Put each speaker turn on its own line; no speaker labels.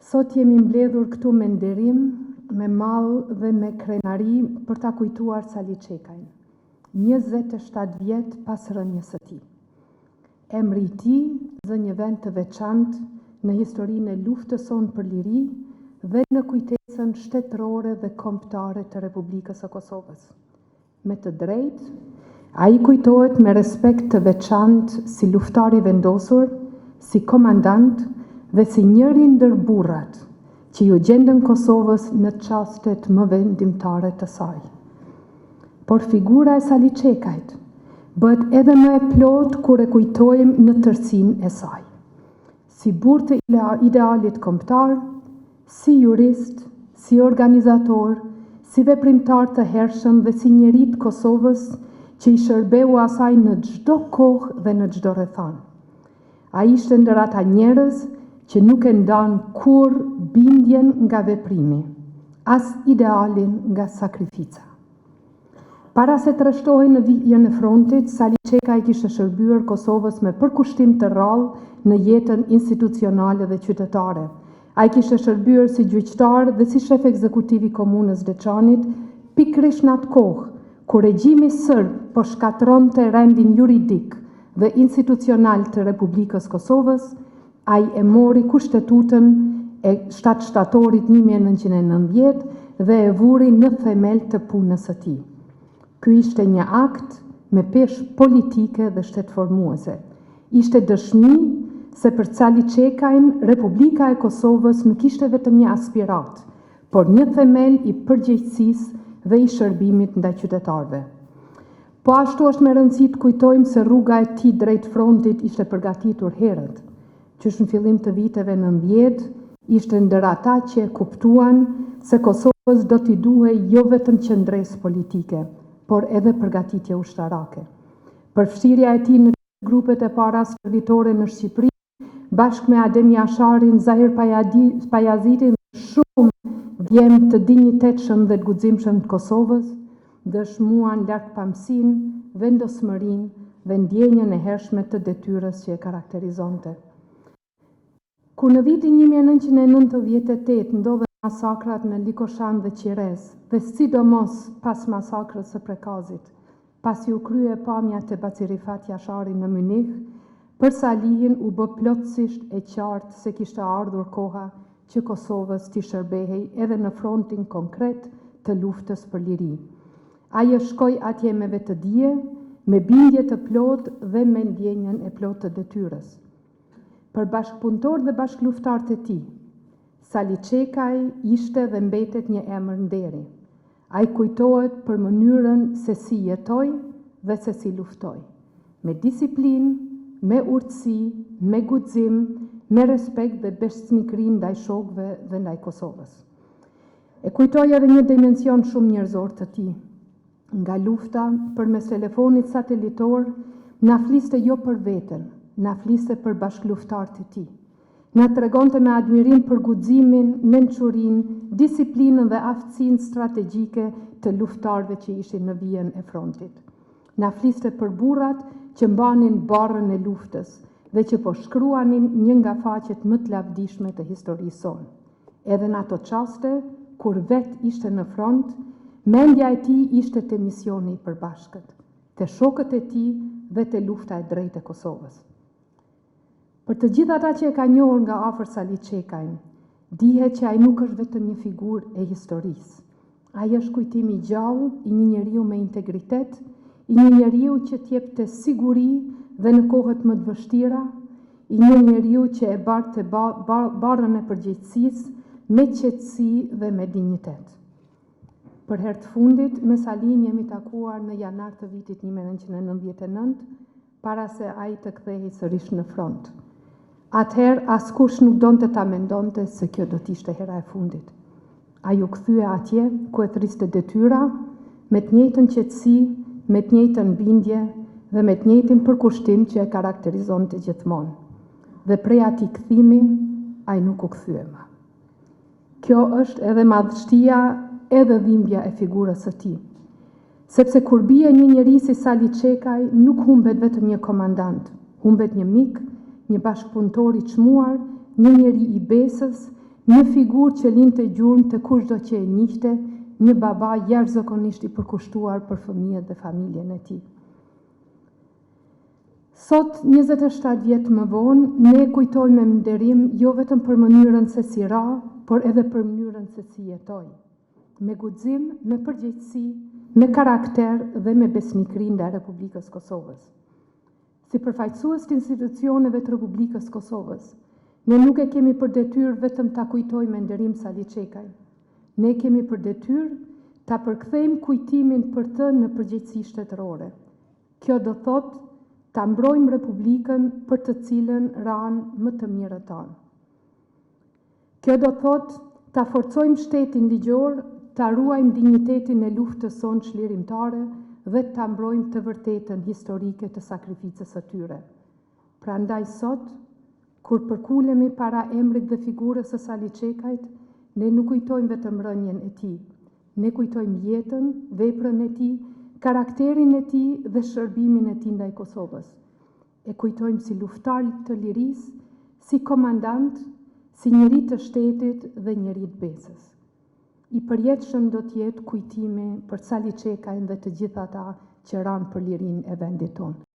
Sot jemi mbledhur këtu me nderim, me mall dhe me krenari për ta kujtuar Sali Çekajn, 27 vjet pas rënies së tij. Emri i tij zë një vend të veçantë në historinë e luftës sonë për liri dhe në kujtesën shtetërore dhe kombëtare të Republikës së Kosovës. Me të drejtë, ai kujtohet me respekt të veçantë si luftar i vendosur, si komandant dhe si njëri ndër burrat që ju gjendën Kosovës në çastet më vendimtare të saj. Por figura e Sali Çekajt bëhet edhe më e plotë kur e kujtojmë në tërësinë e saj. Si burr të idealit kombëtar, si jurist, si organizator, si veprimtar të hershëm dhe si njeri të Kosovës që i shërbeu asaj në çdo kohë dhe në çdo rrethan. Ai ishte ndër ata njerëz që nuk e ndan kur bindjen nga veprimi, as idealin nga sakrifica. Para se të rreshtohej në vijën e frontit, Sali Çekaj kishte shërbyer Kosovës me përkushtim të rrallë në jetën institucionale dhe qytetare. Ai kishte shërbyer si gjyqtar dhe si shef ekzekutiv i komunës Deçanit, pikërisht në atë kohë kur regjimi serb po shkatronte rendin juridik dhe institucional të Republikës Kosovës. Ai e mori kushtetutën e 7 shtatorit 1990 dhe e vuri në themel të punës së tij. Ky ishte një akt me peshë politike dhe shtetformuese. Ishte dëshmi se për Sali Çekajn, Republika e Kosovës nuk ishte vetëm një aspirat, por një themel i përgjegjësisë dhe i shërbimit ndaj qytetarëve. Po ashtu është me rëndësi të kujtojmë se rruga e tij drejt frontit ishte përgatitur herët, qysh në fillim të viteve 90 ishte ndër ata që kuptuan se Kosovës do t'i duhej jo vetëm qendresë politike, por edhe përgatitje ushtarake. Përfshirja e tij në grupet e para servitore në Shqipëri, bashkë me Adem Jasharin, Zahir Pajazitin dhe shumë djem të dinjitetshëm dhe të guximshëm të Kosovës, dëshmuan lartpamësinë, vendosmërinë dhe ndjenjën e hershme të detyrës që e karakterizonte. Kur në vitin 1998 ndodhen masakrat në Likoshan dhe Qires, dhe sidomos pas masakrës së Prekazit, pasi u krye pamjat e Bacirifat Jashari në Mynih, për Salihin u bë plotësisht e qartë se kishte ardhur koha që Kosovës t'i shërbehej edhe në frontin konkret të luftës për liri. Ai shkoi atje me vetëdije, me bindje të plotë dhe me ndjenjën e plotë të detyrës. Për bashkëpunëtor dhe bashkëluftar të tij, Sali Çekaj ishte dhe mbetet një emër nderi. Ai kujtohet për mënyrën se si jetoi dhe se si luftoi, me disiplinë, me urtësi, me guxim, me respekt dhe besnikëri ndaj shokëve dhe ndaj Kosovës. E kujtoi edhe një dimension shumë njerëzor të tij. Nga lufta përmes telefonit satelitor, na fliste jo për veten, na fliste për bashkëluftarët e tij. Na tregonte me admirim për guximin, mençurinë, disiplinën dhe aftësinë strategjike të luftarëve që ishin në vijën e frontit. Na fliste për burrat që mbanin barrën e luftës dhe që po shkruanin një nga faqet më të lavdishme të historisë sonë. Edhe në ato çaste kur vetë ishte në front, mendja e tij ishte te misioni i përbashkët, te shokët e tij dhe te lufta e drejtë e Kosovës. Për të gjithë ata që e ka njohur nga afër Sali Çekajn, dihet që ai nuk është vetëm një figurë e historisë. Ai është kujtimi i gjallë i një njeriu me integritet, i një njeriu që t'jepte siguri dhe në kohët më të vështira, i një njeriu që e barte barrën e përgjegjësisë me qetësi dhe me dinjitet. Për herë të fundit, me Salin jemi takuar në janar të vitit 1999, para se ai të kthehej sërish në front. Atëherë askush nuk donte ta mendonte se kjo do t'ishte hera e fundit. Ai u kthye atje ku e thriste detyra, me të njëjtën qetësi, me të njëjtën bindje dhe me të njëjtin përkushtim që e karakterizonte gjithmonë. Dhe prej atij kthimi, ai nuk u kthye më. Kjo është edhe madhështia edhe dhimbja e figurës së tij. Sepse kur bie një njeri si Sali Çekaj, nuk humbet vetëm një komandant, humbet një mik, një bashkëpunëtor i çmuar, një njeri i besës, një figurë që linte gjurmë të kushdo që e njihte, një baba jashtëzakonisht i përkushtuar për fëmijët dhe familjen e tij. Sot, 27 vjetë më vonë, ne kujtojmë me nderim jo vetëm për mënyrën se si ra, por edhe për mënyrën se si jetoj. Me guxim, me përgjegjësi, me karakter dhe me besnikëri ndaj Republikës Kosovës. Si përfaqësues të institucioneve të Republikës Kosovës, ne nuk e kemi për detyrë vetëm ta kujtojmë me nderim Sali Çekajn. Ne kemi për detyrë ta përkthejmë kujtimin për të në përgjegjësi shtetërore. Kjo do thotë ta mbrojmë Republikën për të cilën ranë më të mirët tonë. Kjo do thotë ta forcojmë shtetin ligjor, ta ruajmë dinjitetin e luftës sonë çlirimtare dhe ta mbrojmë të vërtetën historike të sakrificës së tyre. Prandaj sot, kur përkulemi para emrit dhe figurës së Sali Çekajt, ne nuk kujtojmë vetëm rënien e tij. Ne kujtojmë jetën, veprën e tij, karakterin e tij dhe shërbimin e tij ndaj Kosovës. E kujtojmë si luftar të lirisë, si komandant, si njeri të shtetit dhe njeri të besës. I përjetshëm do të jetë kujtimi për Sali Çekajn dhe të gjithë ata që ranë për lirinë e vendit tonë.